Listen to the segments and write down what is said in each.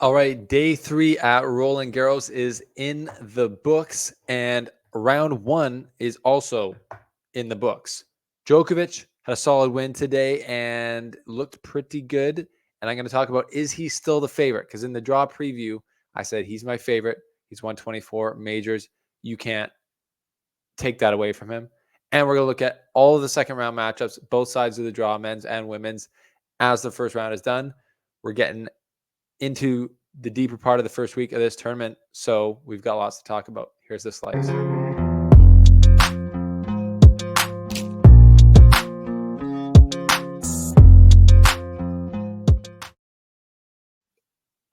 All right, day 3 at Roland Garros is in the books, and round 1 is also in the books. Djokovic had a solid win today and looked pretty good. And I'm going to talk about, is he still the favorite? Because in the draw preview, I said he's my favorite. He's won 24 majors. You can't take that away from him. And we're going to look at all of the second round matchups, both sides of the draw, men's and women's, as the first round is done. We're getting into the deeper part of the first week of this tournament, so we've got lots to talk about. Here's the slice.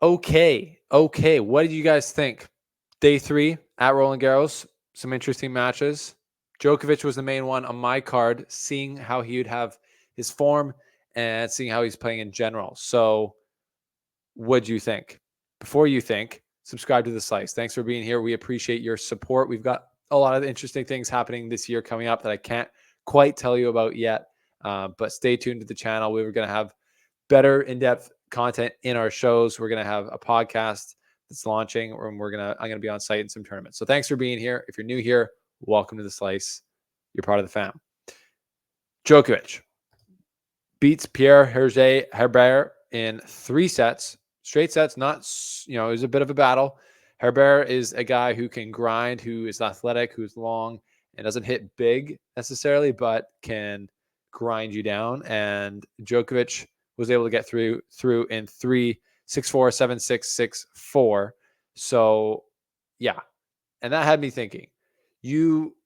Okay. What did you guys think? Day 3 at Roland Garros, some interesting matches. Djokovic was the main one on my card, seeing how he would have his form and seeing how he's playing in general. So what do you think? Before you think, subscribe to the slice. Thanks for being here. We appreciate your support. We've got a lot of interesting things happening this year coming up that I can't quite tell you about yet, but stay tuned to the channel. We were going to have better in-depth content in our shows. We're going to have a podcast that's launching, and I'm going to be on site in some tournaments. So thanks for being here. If you're new here, welcome to the slice. You're part of the fam. Djokovic beats Pierre Herbert in 3 sets. Straight sets, not, it was a bit of a battle. Herbert is a guy who can grind, who is athletic, who's long, and doesn't hit big necessarily, but can grind you down. And Djokovic was able to get through in 3, 6-4, 7-6, 6-4. So, yeah. And that had me thinking. You,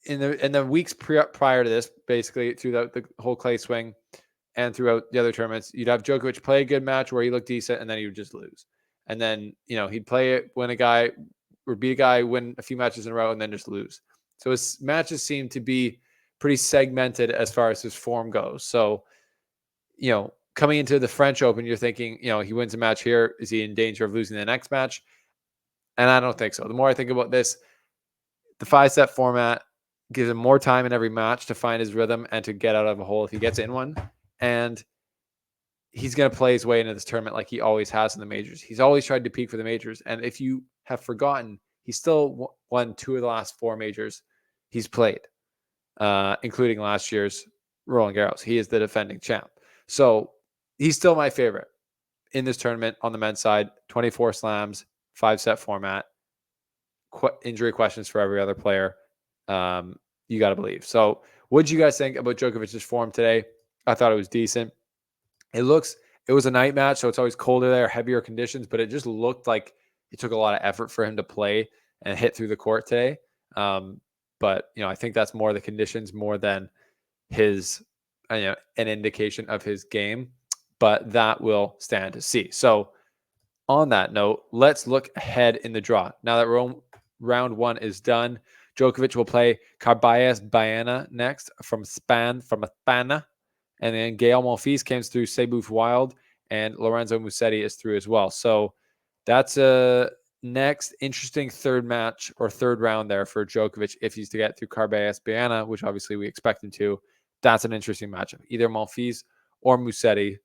in the weeks prior to this, basically through the whole clay swing, and throughout the other tournaments, you'd have Djokovic play a good match where he looked decent, and then he would just lose. And then, he'd play it, win a guy, or beat a guy, win a few matches in a row, and then just lose. So his matches seem to be pretty segmented as far as his form goes. So, coming into the French Open, you're thinking, he wins a match here. Is he in danger of losing the next match? And I don't think so. The more I think about this, the 5-set format gives him more time in every match to find his rhythm and to get out of a hole if he gets in one. And he's going to play his way into this tournament like he always has in the majors. He's always tried to peak for the majors. And if you have forgotten, he still won 2 of the last 4 majors he's played, including last year's Roland Garros. He is the defending champ. So he's still my favorite in this tournament on the men's side. 24 slams, 5-set format, injury questions for every other player. You got to believe. So what did you guys think about Djokovic's form today? I thought it was decent. It was a night match, so it's always colder there, heavier conditions, but it just looked like it took a lot of effort for him to play and hit through the court today. But, I think that's more the conditions more than his, an indication of his game, but that will stand to see. So on that note, let's look ahead in the draw. Now that round 1 is done, Djokovic will play Carballes Baena next from España. And then Gael Monfils came through Seibuf Wild, and Lorenzo Musetti is through as well. So that's a next interesting third round there for Djokovic if he's to get through Carballes Baena, which obviously we expect him to. That's an interesting matchup. Either Monfils or Musetti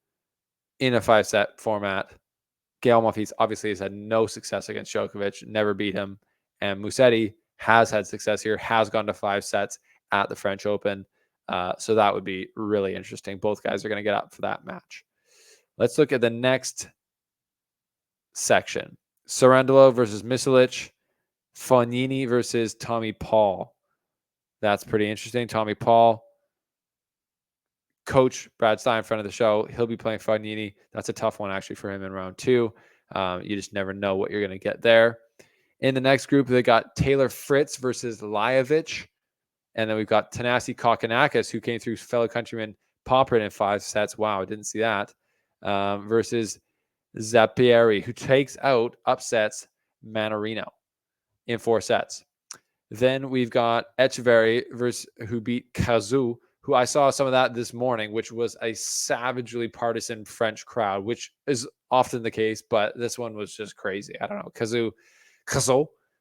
in a 5-set format. Gael Monfils obviously has had no success against Djokovic, never beat him. And Musetti has had success here, has gone to 5 sets at the French Open. So that would be really interesting. Both guys are going to get up for that match. Let's look at the next section. Sarandolo versus Misalic. Fognini versus Tommy Paul. That's pretty interesting. Tommy Paul, coach Brad Stein, friend of the show, he'll be playing Fognini. That's a tough one actually for him in round 2. You just never know what you're going to get there. In the next group, they got Taylor Fritz versus Lajovic. And then we've got Thanasi Kokkinakis, who came through fellow countryman Poprin in 5 sets. Wow, I didn't see that. Versus Zappieri, who upsets Manarino in 4 sets. Then we've got Etcheverry who beat Kazu, who I saw some of that this morning, which was a savagely partisan French crowd, which is often the case, but this one was just crazy. I don't know. Kazu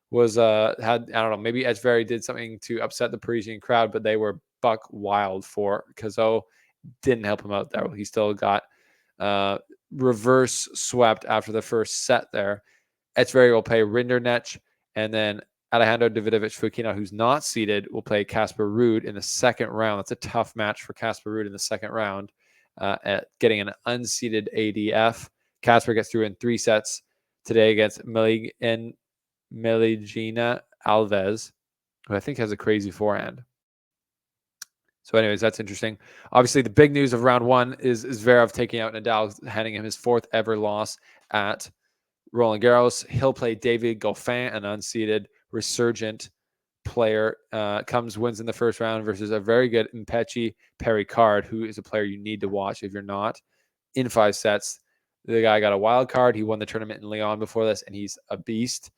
was maybe Etcheverry did something to upset the Parisian crowd, but they were buck wild for Kazo. Didn't help him out there. He still got reverse swept after the first set there. Echeverry will play Rinderknech, and then Alejandro Davidovich Fokina, who's not seeded, will play Casper Ruud in the second round. That's a tough match for Casper Ruud in the second round, at getting an unseeded ADF. Casper gets through in 3 sets today against Meligina Alves, who I think has a crazy forehand. So anyways, that's interesting. Obviously, the big news of round 1 is Zverev taking out Nadal, handing him his 4th ever loss at Roland Garros. He'll play David Goffin, an unseeded resurgent player. Wins in the first round versus a very good Mpechi Pericard, who is a player you need to watch if you're not. In 5 sets, the guy got a wild card. He won the tournament in Lyon before this, and he's a beast.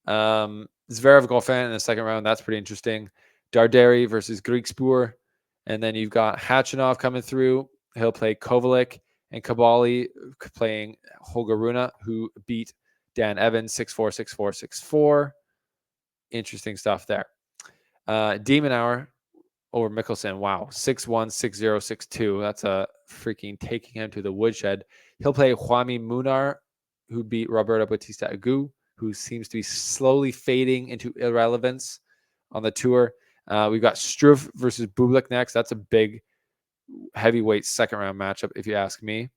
Zverev Goffin in the second round, that's pretty interesting. Darderi versus Griekspoor. And then you've got Hachinov coming through. He'll play Kovalik, and Kabali playing Holger Rune, who beat Dan Evans 6-4, 6-4, 6-4. Interesting stuff there. Demonauer over Mickelson. Wow. 6-1, 6-0, 6-2. That's a freaking taking him to the woodshed. He'll play Juami Munar, who beat Roberto Bautista Agut, who seems to be slowly fading into irrelevance on the tour. We've got Struff versus Bublik next. That's a big heavyweight second round matchup, if you ask me.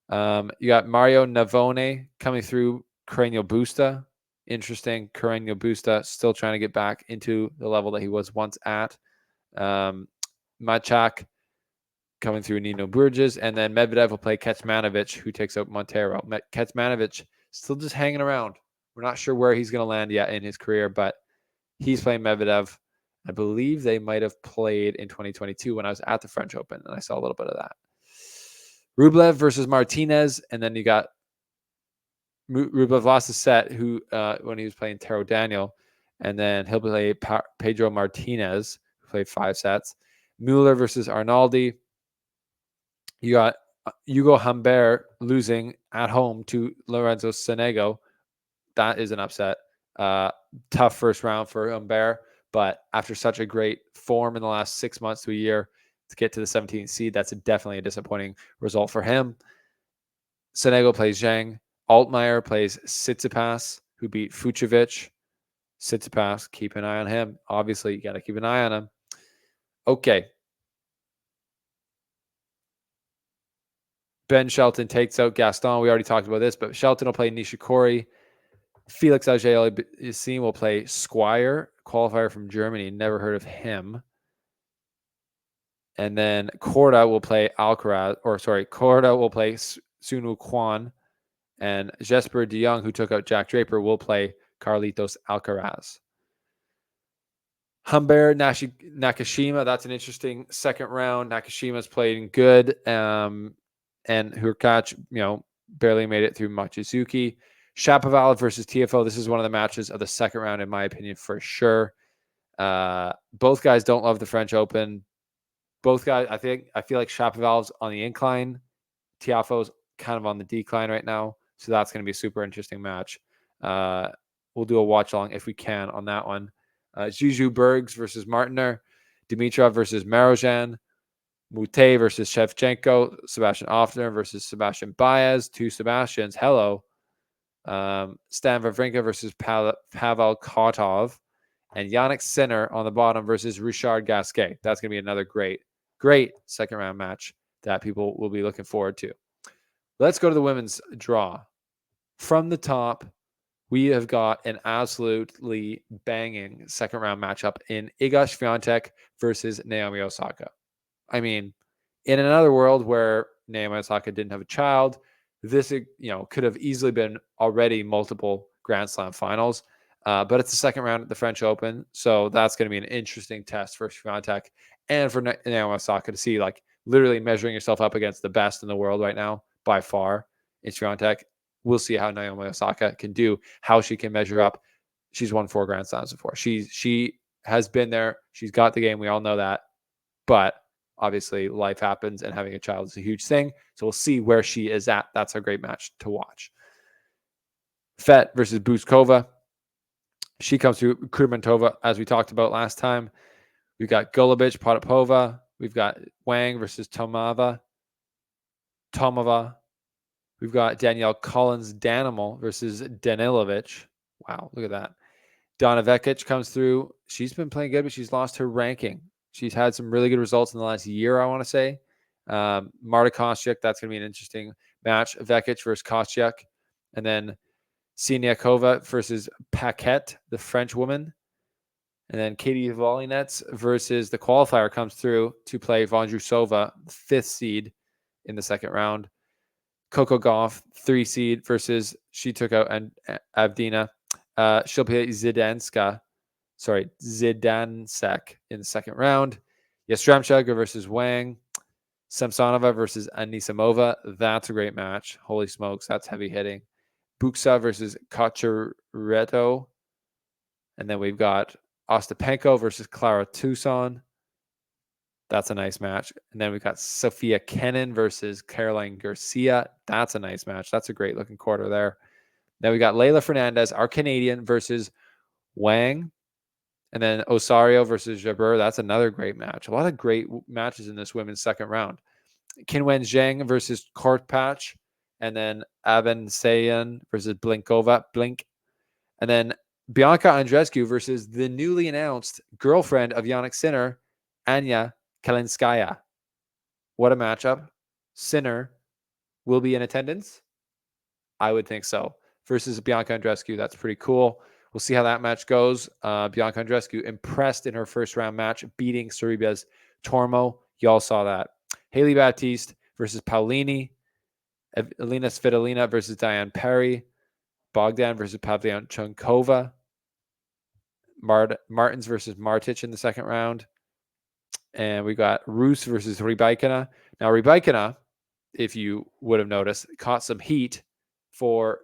You got Mario Navone coming through Carreño Busta. Interesting. Carreño Busta still trying to get back into the level that he was once at. Machak coming through Nino Burgess. And then Medvedev will play Kecmanovic, who takes out Montero. Kecmanovic still just hanging around. We're not sure where he's going to land yet in his career, but he's playing Medvedev. I believe they might have played in 2022 when I was at the French Open, and I saw a little bit of that. Rublev versus Martinez, and then you got Rublev lost a set when he was playing Taro Daniel, and then he'll play Pedro Martinez, who played 5 sets. Mueller versus Arnaldi. You got Hugo Humbert losing at home to Lorenzo Sonego. That is an upset. Tough first round for Humbert. But after such a great form in the last 6 months to a year to get to the 17th seed, that's definitely a disappointing result for him. Sonego plays Zhang. Altmaier plays Tsitsipas, who beat Fucsovics. Tsitsipas, keep an eye on him. Obviously, you got to keep an eye on him. Okay. Ben Shelton takes out Gaston. We already talked about this, but Shelton will play Nishikori. Felix Auger-Aliassime will play Squire, qualifier from Germany. Never heard of him. And then Korda will play Korda will play Sunu Kwan. And Jesper de Jong, who took out Jack Draper, will play Carlitos Alcaraz. Humbert Nakashima, that's an interesting second round. Nakashima's playing good. And Hurkacz, barely made it through Machizuki. Shapovalov versus TFO. This is one of the matches of the second round, in my opinion, for sure. Both guys don't love the French Open. Both guys, I feel like Shapovalov's on the incline. Tiafoe's kind of on the decline right now. So that's going to be a super interesting match. We'll do a watch along if we can on that one. Juju Bergs versus Martiner. Dimitrov versus Marozsan. Mute versus Shevchenko. Sebastian Offner versus Sebastian Baez. 2 Sebastians. Hello. Stan Wawrinka versus Pavel Kotov. And Yannick Sinner on the bottom versus Richard Gasquet. That's going to be another great second round match that people will be looking forward to. Let's go to the women's draw. From the top, we have got an absolutely banging second round matchup in Iga Swiatek versus Naomi Osaka. I mean, in another world where Naomi Osaka didn't have a child, this could have easily been already multiple Grand Slam finals. But it's the second round at the French Open, so that's going to be an interesting test for Swiatek and for Naomi Osaka to see, literally measuring yourself up against the best in the world right now, by far, in Swiatek. We'll see how Naomi Osaka can do, how she can measure up. She's won 4 Grand Slams before. She has been there. She's got the game. We all know that. But obviously, life happens, and having a child is a huge thing. So we'll see where she is at. That's a great match to watch. Fett versus Buzkova. She comes through Kurmantova, as we talked about last time. We've got Golubic, Potapova. We've got Wang versus Tomova. We've got Danielle Collins-Danimal versus Danilovic. Wow, look at that. Donna Vekic comes through. She's been playing good, but she's lost her ranking. She's had some really good results in the last year, I want to say. Marta Kostyuk, that's going to be an interesting match. Vekic versus Kostyuk. And then Siniakova versus Paquette, the French woman. And then Katie Volinets versus the qualifier comes through to play Vondrousova, 5th seed in the second round. Coco Gauff, 3 seed versus she took out Avdina. She'll play Zidansek in the second round. Yastremchuk versus Wang. Samsonova versus Anisimova. That's a great match. Holy smokes, that's heavy hitting. Buxa versus Cacharetto. And then we've got Ostapenko versus Clara Tucson. That's a nice match. And then we've got Sophia Kenin versus Caroline Garcia. That's a nice match. That's a great looking quarter there. Then we got Leylah Fernandez, our Canadian, versus Wang. And then Osario versus Jabeur. That's another great match. A lot of great matches in this women's second round. Qinwen Zheng versus Kortpach. And then Avansayan versus Blink. And then Bianca Andreescu versus the newly announced girlfriend of Jannik Sinner, Anya Kalinskaya. What a matchup. Sinner will be in attendance? I would think so. Versus Bianca Andreescu. That's pretty cool. We'll see how that match goes. Bianca Andreescu impressed in her first round match, beating Sorribes Tormo. Y'all saw that. Haley Baptiste versus Paulini. Elena Svitolina versus Diane Perry. Bogdan versus Pavlyuchenkova. Martins versus Martic in the second round. And we got Rus versus Rybakina. Now, Rybakina, if you would have noticed, caught some heat for,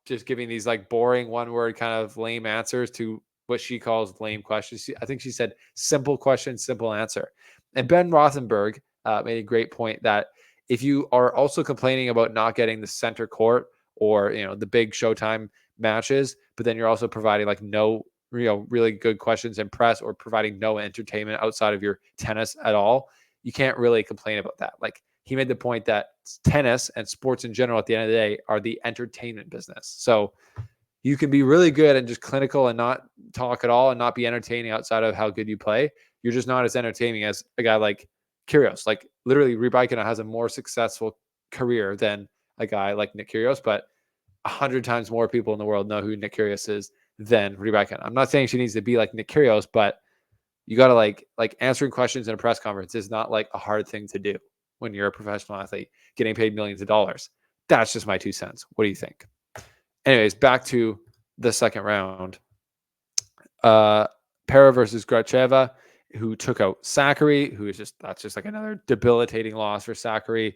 just giving these like boring one-word kind of lame answers to what she calls lame questions. I think she said simple question, simple answer. And Ben Rothenberg made a great point that if you are also complaining about not getting the center court or, the big Showtime matches, but then you're also providing like no really good questions in press or providing no entertainment outside of your tennis at all, you can't really complain about that. Like, he made the point that tennis and sports in general at the end of the day are the entertainment business. So you can be really good and just clinical and not talk at all and not be entertaining outside of how good you play. You're just not as entertaining as a guy like Kyrgios. Like, literally, Rybakina has a more successful career than a guy like Nick Kyrgios, but 100 times more people in the world know who Nick Kyrgios is than Rybakina. I'm not saying she needs to be like Nick Kyrgios, but you got to like answering questions in a press conference is not like a hard thing to do when you're a professional athlete getting paid millions of dollars. That's just my 2 cents. What do you think? Anyways, back to the second round. Pera versus Gracheva, who took out Sakkari, that's just like another debilitating loss for Sakkari,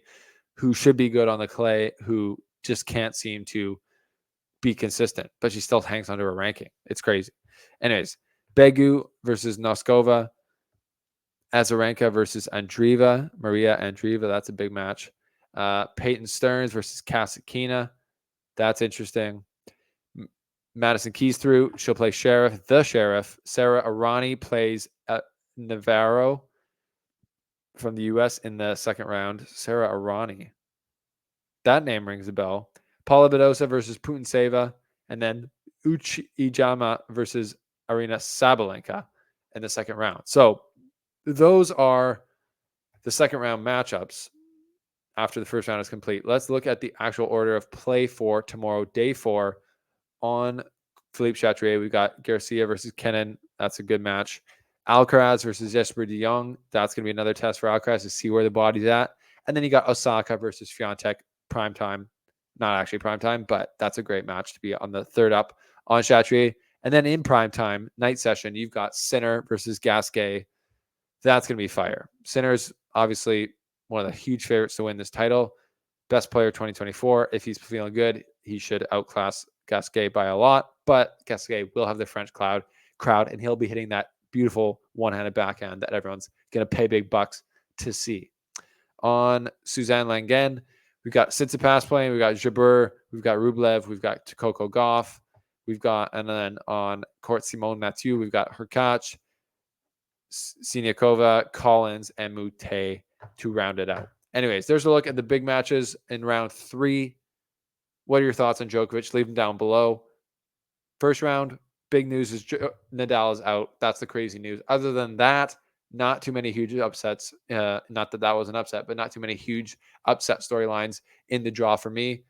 who should be good on the clay, who just can't seem to be consistent, but she still hangs onto her ranking. It's crazy. Anyways, Begu versus Noskova. Azarenka versus Maria Andreeva. That's a big match. Peyton Stearns versus Kasatkina. That's interesting. Madison Keys through. She'll play the Sheriff. Sarah Arani plays Navarro from the U.S. in the second round. Sarah Arani. That name rings a bell. Paula Badosa versus Putintseva. And then Uchi Ijama versus Arina Sabalenka in the second round. So those are the second round matchups after the first round is complete. Let's look at the actual order of play for tomorrow, day 4. On Philippe Chatrier, we've got Garcia versus Kenin. That's a good match. Alcaraz versus Jesper de Jong. That's going to be another test for Alcaraz to see where the body's at. And then you got Osaka versus Fiontek, primetime. Not actually primetime, but that's a great match to be on the third up on Chatrier. And then in primetime, night session, you've got Sinner versus Gasquet. That's going to be fire. Sinner's obviously one of the huge favorites to win this title. Best player 2024. If he's feeling good, he should outclass Gasquet by a lot. But Gasquet will have the French crowd, and he'll be hitting that beautiful one-handed backhand that everyone's going to pay big bucks to see. On Suzanne Langen, we've got Tsitsipas playing. We've got Jabeur. We've got Rublev. We've got Coco Gauff. And then on court, Simone Mathieu, we've got Hurkacz, Siniakova, Collins, and Mute to round it out. Anyways, there's a look at the big matches in round 3. What are your thoughts on Djokovic? Leave them down below. First round, big news is Nadal is out. That's the crazy news. Other than that, not too many huge upsets. Not that was an upset, but not too many huge upset storylines in the draw for me.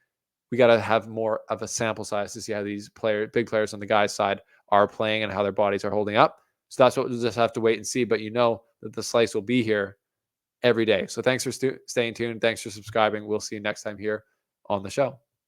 We got to have more of a sample size to see how these big players on the guys' side are playing and how their bodies are holding up. So that's what we'll just have to wait and see. But you know that the slice will be here every day. So thanks for staying tuned. Thanks for subscribing. We'll see you next time here on the show.